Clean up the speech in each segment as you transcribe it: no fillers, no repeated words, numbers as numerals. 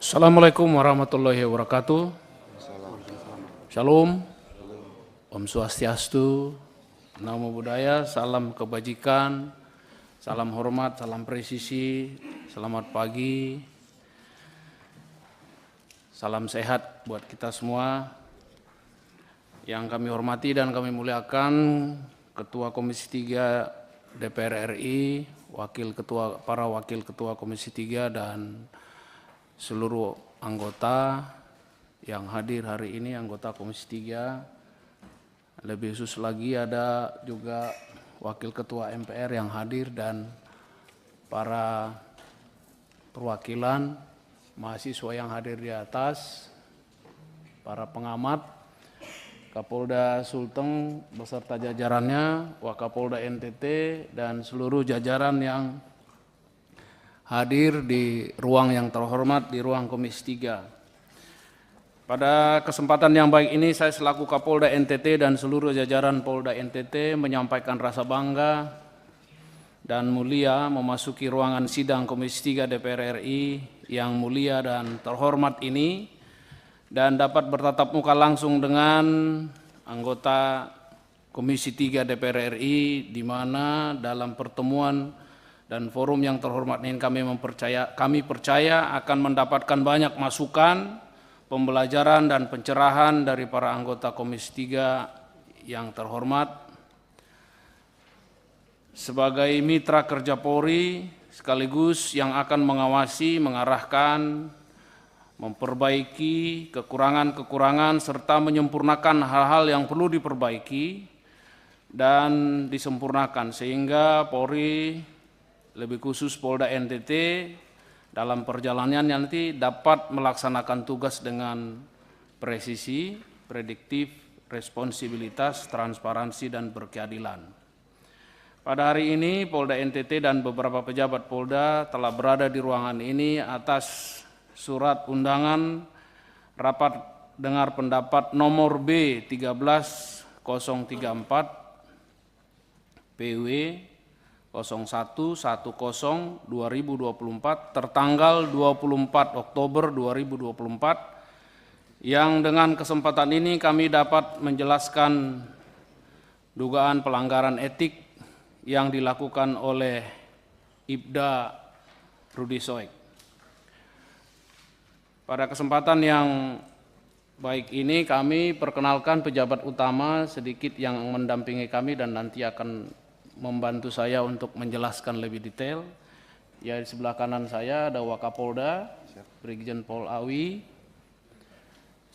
Assalamualaikum warahmatullahi wabarakatuh. Shalom, Om Swastiastu, Namo Buddhaya, salam kebajikan, salam hormat, salam presisi, selamat pagi, salam sehat buat kita semua. Yang kami hormati dan kami muliakan Ketua Komisi 3 DPR RI, para wakil Ketua Komisi 3 dan seluruh anggota yang hadir hari ini, anggota Komisi 3. Lebih khusus lagi ada juga Wakil Ketua MPR yang hadir dan para perwakilan mahasiswa yang hadir di atas, para pengamat, Kapolda Sulteng beserta jajarannya, Wakapolda NTT, dan seluruh jajaran yang hadir di ruang yang terhormat, di ruang Komisi 3. Pada kesempatan yang baik ini saya selaku Kapolda NTT dan seluruh jajaran Polda NTT menyampaikan rasa bangga dan mulia memasuki ruangan sidang Komisi 3 DPR RI yang mulia dan terhormat ini dan dapat bertatap muka langsung dengan anggota Komisi 3 DPR RI, di mana dalam pertemuan dan forum yang terhormat ini kami percaya akan mendapatkan banyak masukan, pembelajaran dan pencerahan dari para anggota Komisi 3 yang terhormat. Sebagai mitra kerja Polri sekaligus yang akan mengawasi, mengarahkan, memperbaiki kekurangan-kekurangan serta menyempurnakan hal-hal yang perlu diperbaiki dan disempurnakan sehingga Polri, lebih khusus Polda NTT, dalam perjalanannya nanti dapat melaksanakan tugas dengan presisi, prediktif, responsibilitas, transparansi, dan berkeadilan. Pada hari ini Polda NTT dan beberapa pejabat Polda telah berada di ruangan ini atas surat undangan rapat dengar pendapat nomor B13034 PW 0110/2024 tertanggal 24 Oktober 2024, yang dengan kesempatan ini kami dapat menjelaskan dugaan pelanggaran etik yang dilakukan oleh Ibda Rudi Soek. Pada kesempatan yang baik ini kami perkenalkan pejabat utama sedikit yang mendampingi kami dan nanti akan membantu saya untuk menjelaskan lebih detail. Ya, di sebelah kanan saya ada Wakapolda, Brigjen Pol Awi.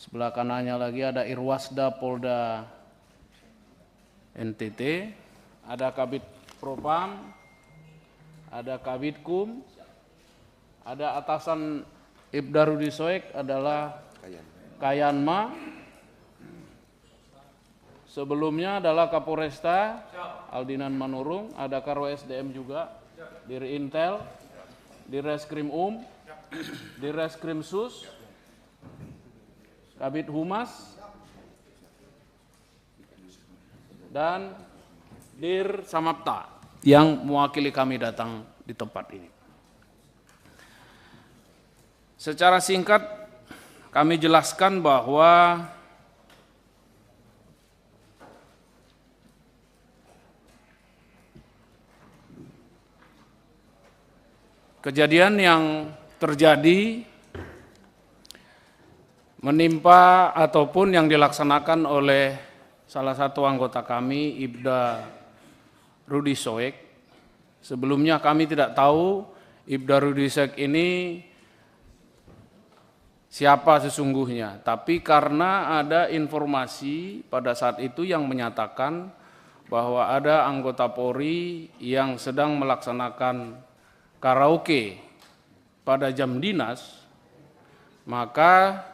Sebelah kanannya lagi ada Irwasda Polda NTT, ada Kabid Propam, ada Kabidkum, ada atasan Ibda Rudi Soek adalah Kayanma. Sebelumnya adalah Kapolresta Aldinan Manurung, ada Karo SDM juga, Dir Intel, Dir Reskrim Dir Reskrim Sus, Kabid Humas, dan Dir Samapta yang mewakili kami datang di tempat ini. Secara singkat kami jelaskan bahwa kejadian yang terjadi menimpa ataupun yang dilaksanakan oleh salah satu anggota kami, Ibda Rudi Soek. Sebelumnya kami tidak tahu Ibda Rudi Soek ini siapa sesungguhnya, tapi karena ada informasi pada saat itu yang menyatakan bahwa ada anggota Polri yang sedang melaksanakan karaoke pada jam dinas, maka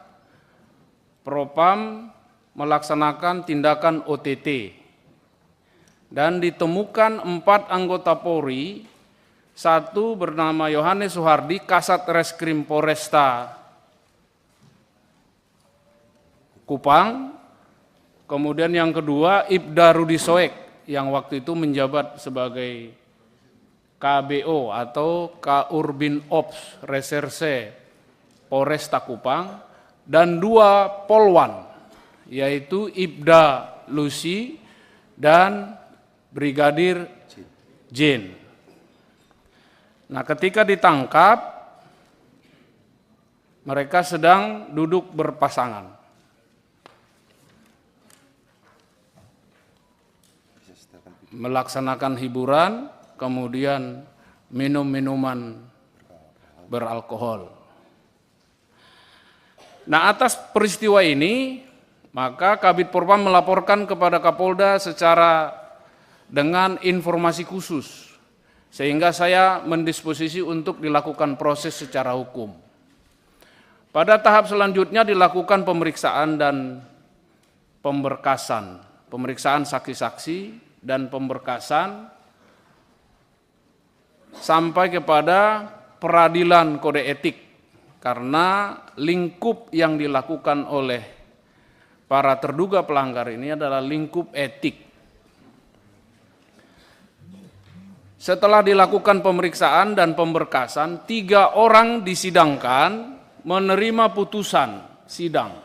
Propam melaksanakan tindakan OTT dan ditemukan 4 anggota Polri, satu bernama Yohanes Suhardi, Kasat Reskrim Polresta Kupang, kemudian yang kedua Ibda Rudi Soek yang waktu itu menjabat sebagai KBO atau Kaurbin Ops Reserse Polresta Kupang, dan 2 polwan, yaitu Ibda Lucy dan Brigadir Jin. Nah, ketika ditangkap, mereka sedang duduk berpasangan. Melaksanakan hiburan, kemudian minum minuman beralkohol. Nah, atas peristiwa ini, maka Kabid Propam melaporkan kepada Kapolda secara dengan informasi khusus, sehingga saya mendisposisi untuk dilakukan proses secara hukum. Pada tahap selanjutnya dilakukan pemeriksaan dan pemberkasan, pemeriksaan saksi-saksi dan pemberkasan sampai kepada peradilan kode etik, karena lingkup yang dilakukan oleh para terduga pelanggar ini adalah lingkup etik. Setelah dilakukan pemeriksaan dan pemberkasan, 3 orang disidangkan menerima putusan sidang,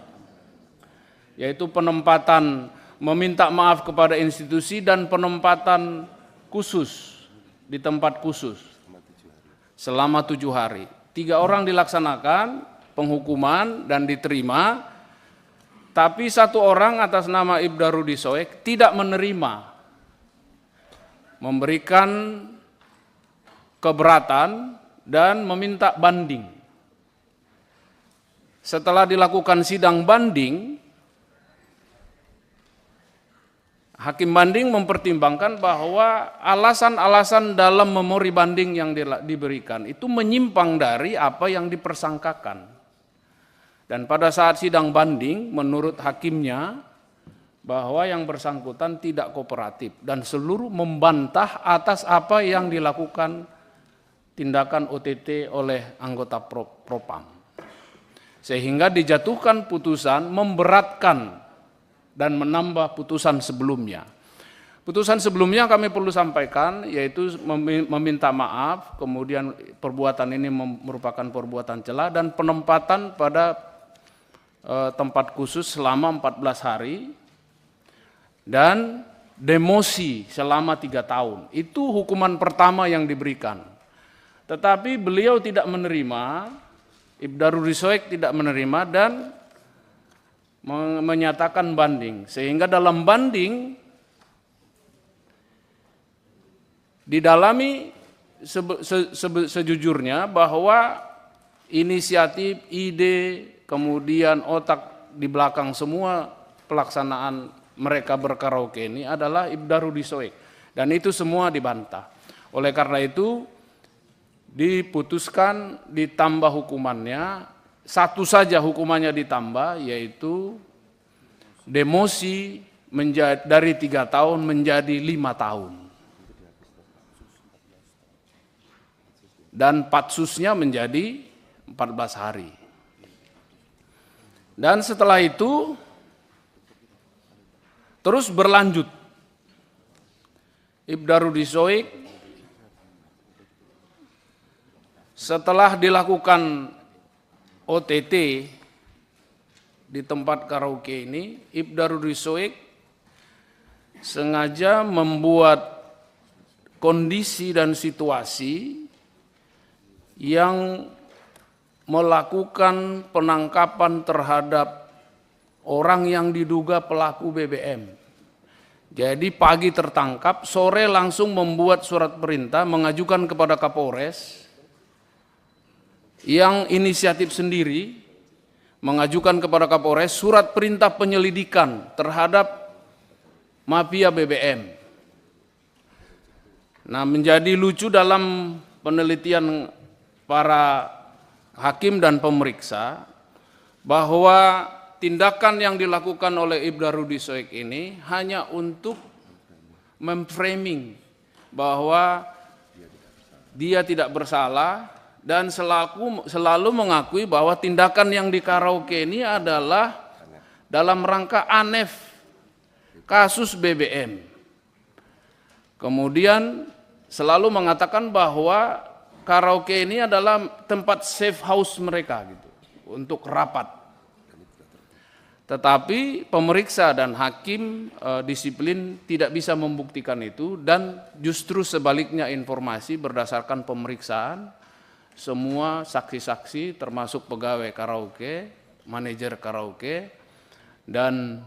yaitu penempatan meminta maaf kepada institusi dan penempatan khusus di tempat khusus selama 7 hari. 3 orang dilaksanakan penghukuman dan diterima, tapi 1 orang atas nama Ibda Rudi Soek tidak menerima, memberikan keberatan dan meminta banding. Setelah dilakukan sidang banding, Hakim banding mempertimbangkan bahwa alasan-alasan dalam memori banding yang diberikan itu menyimpang dari apa yang dipersangkakan. Dan pada saat sidang banding, menurut hakimnya, bahwa yang bersangkutan tidak kooperatif dan seluruh membantah atas apa yang dilakukan tindakan OTT oleh anggota Propam. Sehingga dijatuhkan putusan memberatkan dan menambah putusan sebelumnya. Putusan sebelumnya kami perlu sampaikan, yaitu meminta maaf, kemudian perbuatan ini merupakan perbuatan celah dan penempatan pada tempat khusus selama 14 hari dan demosi selama 3 tahun. Itu hukuman pertama yang diberikan. Tetapi beliau tidak menerima, Ibda Rudi Soek tidak menerima dan menyatakan banding, sehingga dalam banding didalami sejujurnya bahwa inisiatif, ide, kemudian otak di belakang semua pelaksanaan mereka berkaraoke ini adalah Ibda Rudi Soek, dan itu semua dibantah. Oleh karena itu diputuskan ditambah hukumannya. 1 saja hukumannya ditambah, yaitu demosi dari 3 tahun menjadi 5 tahun. Dan patsusnya menjadi 14 hari. Dan setelah itu terus berlanjut. Ibda Rudi Soek setelah dilakukan OTT di tempat karaoke ini, Ibda Rudi Soek sengaja membuat kondisi dan situasi yang melakukan penangkapan terhadap orang yang diduga pelaku BBM. Jadi pagi tertangkap, sore langsung membuat surat perintah mengajukan kepada Kapolres yang inisiatif sendiri mengajukan kepada Kapolres surat perintah penyelidikan terhadap mafia BBM. Nah, menjadi lucu dalam penelitian para hakim dan pemeriksa bahwa tindakan yang dilakukan oleh Ibda Rudi Soek ini hanya untuk memframing bahwa dia tidak bersalah dan selalu mengakui bahwa tindakan yang di karaoke ini adalah dalam rangka anef kasus BBM. Kemudian selalu mengatakan bahwa karaoke ini adalah tempat safe house mereka gitu. untuk rapat. Tetapi pemeriksa dan hakim disiplin tidak bisa membuktikan itu, dan justru sebaliknya informasi berdasarkan pemeriksaan semua saksi-saksi termasuk pegawai karaoke, manajer karaoke, dan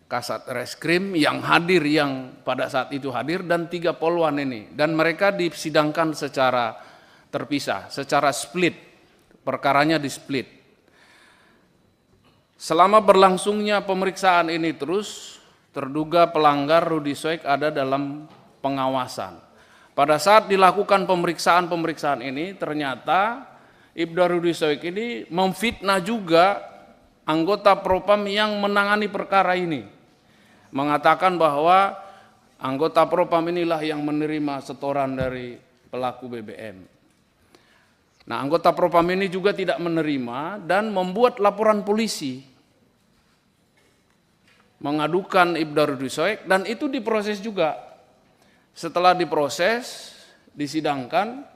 Kasat Reskrim yang hadir, yang pada saat itu hadir, dan 3 polwan ini. Dan mereka disidangkan secara terpisah, secara split, perkaranya di split. Selama berlangsungnya pemeriksaan ini terus, terduga pelanggar Rudy Soek ada dalam pengawasan. Pada saat dilakukan pemeriksaan ini, ternyata Ibda Rudy Soek ini memfitnah juga anggota Propam yang menangani perkara ini. Mengatakan bahwa anggota Propam inilah yang menerima setoran dari pelaku BBM. Nah, anggota Propam ini juga tidak menerima dan membuat laporan polisi, mengadukan Ibda Rudy Soek, dan itu diproses juga. Setelah diproses, disidangkan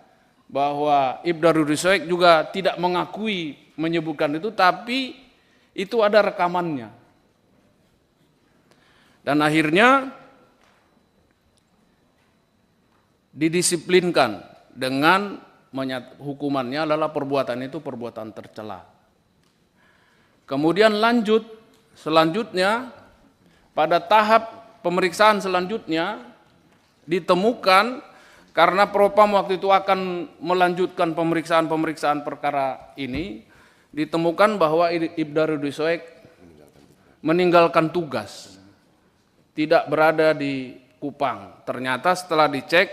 bahwa Ibda Rudy Soek juga tidak mengakui menyebutkan itu, tapi itu ada rekamannya. Dan akhirnya didisiplinkan dengan hukumannya adalah perbuatan itu perbuatan tercela. Kemudian selanjutnya pada tahap pemeriksaan selanjutnya ditemukan, karena Propam waktu itu akan melanjutkan pemeriksaan perkara ini, ditemukan bahwa Ibda Rudy Soek meninggalkan tugas, tidak berada di Kupang. Ternyata setelah dicek,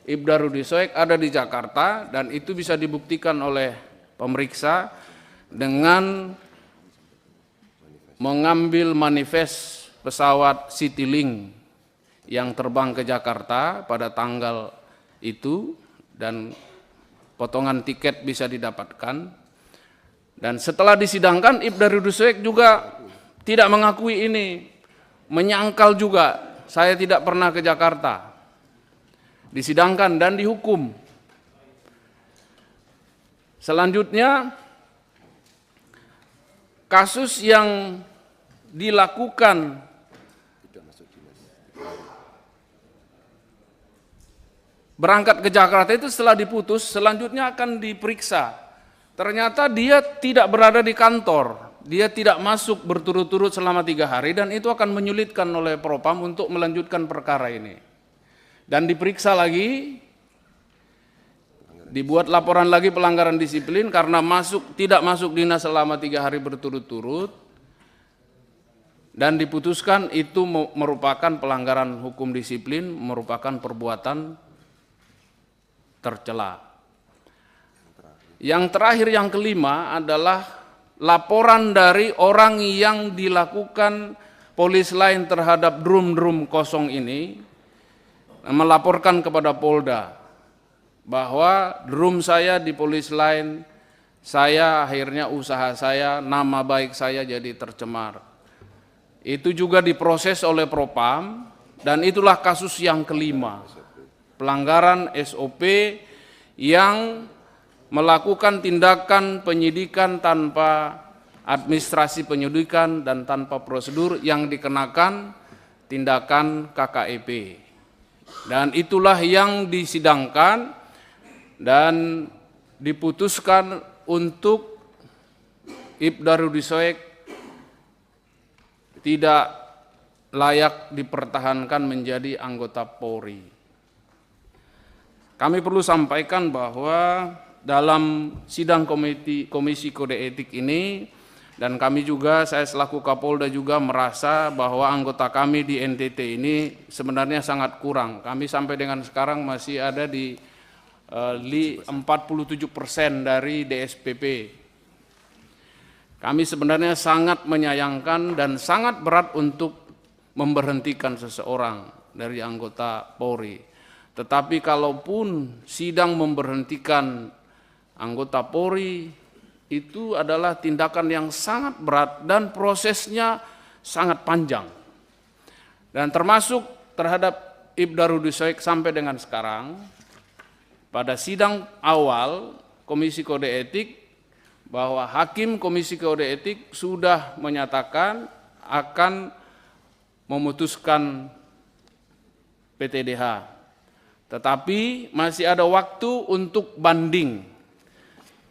Ibda Rudy Soek ada di Jakarta, dan itu bisa dibuktikan oleh pemeriksa dengan mengambil manifest pesawat Citylink yang terbang ke Jakarta pada tanggal itu, dan potongan tiket bisa didapatkan. Dan setelah disidangkan, Ibda Rudy Soek juga tidak mengakui ini, menyangkal juga, saya tidak pernah ke Jakarta. Disidangkan dan dihukum. Selanjutnya, kasus yang dilakukan berangkat ke Jakarta itu setelah diputus, selanjutnya akan diperiksa. Ternyata dia tidak berada di kantor, dia tidak masuk berturut-turut selama 3 hari, dan itu akan menyulitkan oleh Propam untuk melanjutkan perkara ini. Dan diperiksa lagi, dibuat laporan lagi pelanggaran disiplin karena tidak masuk dinas selama 3 hari berturut-turut, dan diputuskan itu merupakan pelanggaran hukum disiplin, merupakan perbuatan tercela. Yang terakhir, yang kelima adalah laporan dari orang yang dilakukan polis lain terhadap drum kosong ini, melaporkan kepada Polda bahwa drum saya di polis lain, saya akhirnya usaha saya, nama baik saya jadi tercemar. Itu juga diproses oleh Propam, dan itulah kasus yang kelima. Pelanggaran SOP yang melakukan tindakan penyidikan tanpa administrasi penyidikan dan tanpa prosedur yang dikenakan tindakan KKEP. Dan itulah yang disidangkan dan diputuskan untuk Ibda Rudy Soek tidak layak dipertahankan menjadi anggota Polri. Kami perlu sampaikan bahwa dalam sidang Komisi Kode Etik ini, dan kami juga, saya selaku Kapolda juga merasa bahwa anggota kami di NTT ini sebenarnya sangat kurang. Kami sampai dengan sekarang masih ada di 47% dari DSPP. Kami sebenarnya sangat menyayangkan dan sangat berat untuk memberhentikan seseorang dari anggota Polri. Tetapi kalaupun sidang memberhentikan anggota Polri, itu adalah tindakan yang sangat berat dan prosesnya sangat panjang. Dan termasuk terhadap Ibda Rudy Soek sampai dengan sekarang, pada sidang awal Komisi Kode Etik bahwa Hakim Komisi Kode Etik sudah menyatakan akan memutuskan PTDH. Tetapi masih ada waktu untuk banding.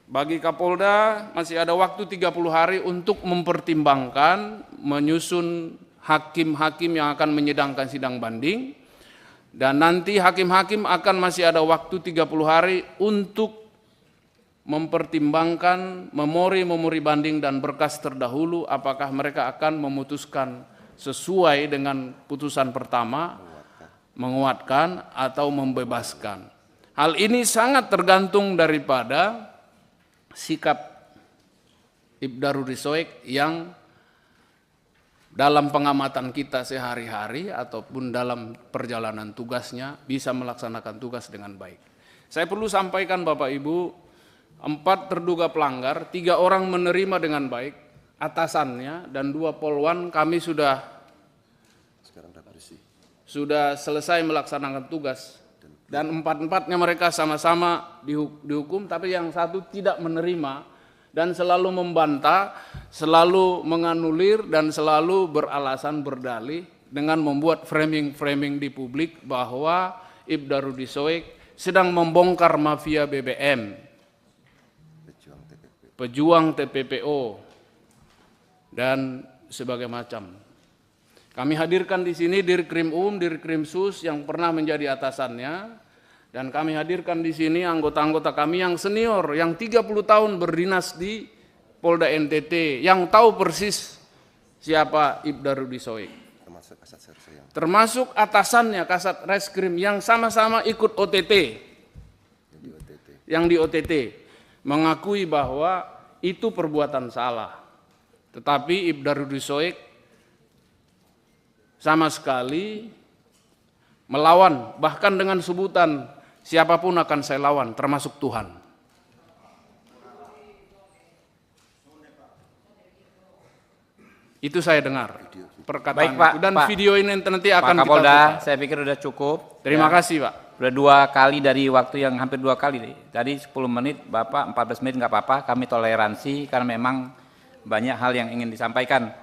Bagi Kapolda masih ada waktu 30 hari untuk mempertimbangkan, menyusun hakim-hakim yang akan menyidangkan sidang banding. Dan nanti hakim-hakim akan masih ada waktu 30 hari untuk mempertimbangkan memori banding dan berkas terdahulu apakah mereka akan memutuskan sesuai dengan putusan pertama, menguatkan atau membebaskan. Hal ini sangat tergantung daripada sikap Ibda Rudi Soek yang dalam pengamatan kita sehari-hari ataupun dalam perjalanan tugasnya bisa melaksanakan tugas dengan baik. Saya perlu sampaikan Bapak Ibu, 4 terduga pelanggar, 3 orang menerima dengan baik, atasannya dan 2 polwan kami sudah selesai melaksanakan tugas. Dan 4-empatnya mereka sama-sama dihukum, tapi yang satu tidak menerima dan selalu membantah, selalu menganulir dan selalu beralasan berdalih dengan membuat framing di publik bahwa Ibda Rudi Soek sedang membongkar mafia BBM, pejuang TPPO dan sebagai macam. Kami hadirkan di sini Dirkrim Dirkrim Sus yang pernah menjadi atasannya, dan kami hadirkan di sini anggota-anggota kami yang senior, yang 30 tahun berdinas di Polda NTT, yang tahu persis siapa Ibda Rudi Soek. Termasuk atasannya Kasat Reskrim yang sama-sama ikut OTT, yang di OTT, mengakui bahwa itu perbuatan salah. Tetapi Ibda Rudi Soek sama sekali melawan, bahkan dengan sebutan siapapun akan saya lawan, termasuk Tuhan. Itu saya dengar perkataan Baik, Pak, itu. Dan Pak, video ini nanti akan Pak Kapolda, kita putar. saya pikir sudah cukup. Terima Ya. kasih Pak. Sudah 2 kali dari waktu yang hampir 2 kali. Tadi 10 menit, Bapak 14 menit nggak apa-apa, kami toleransi karena memang banyak hal yang ingin disampaikan.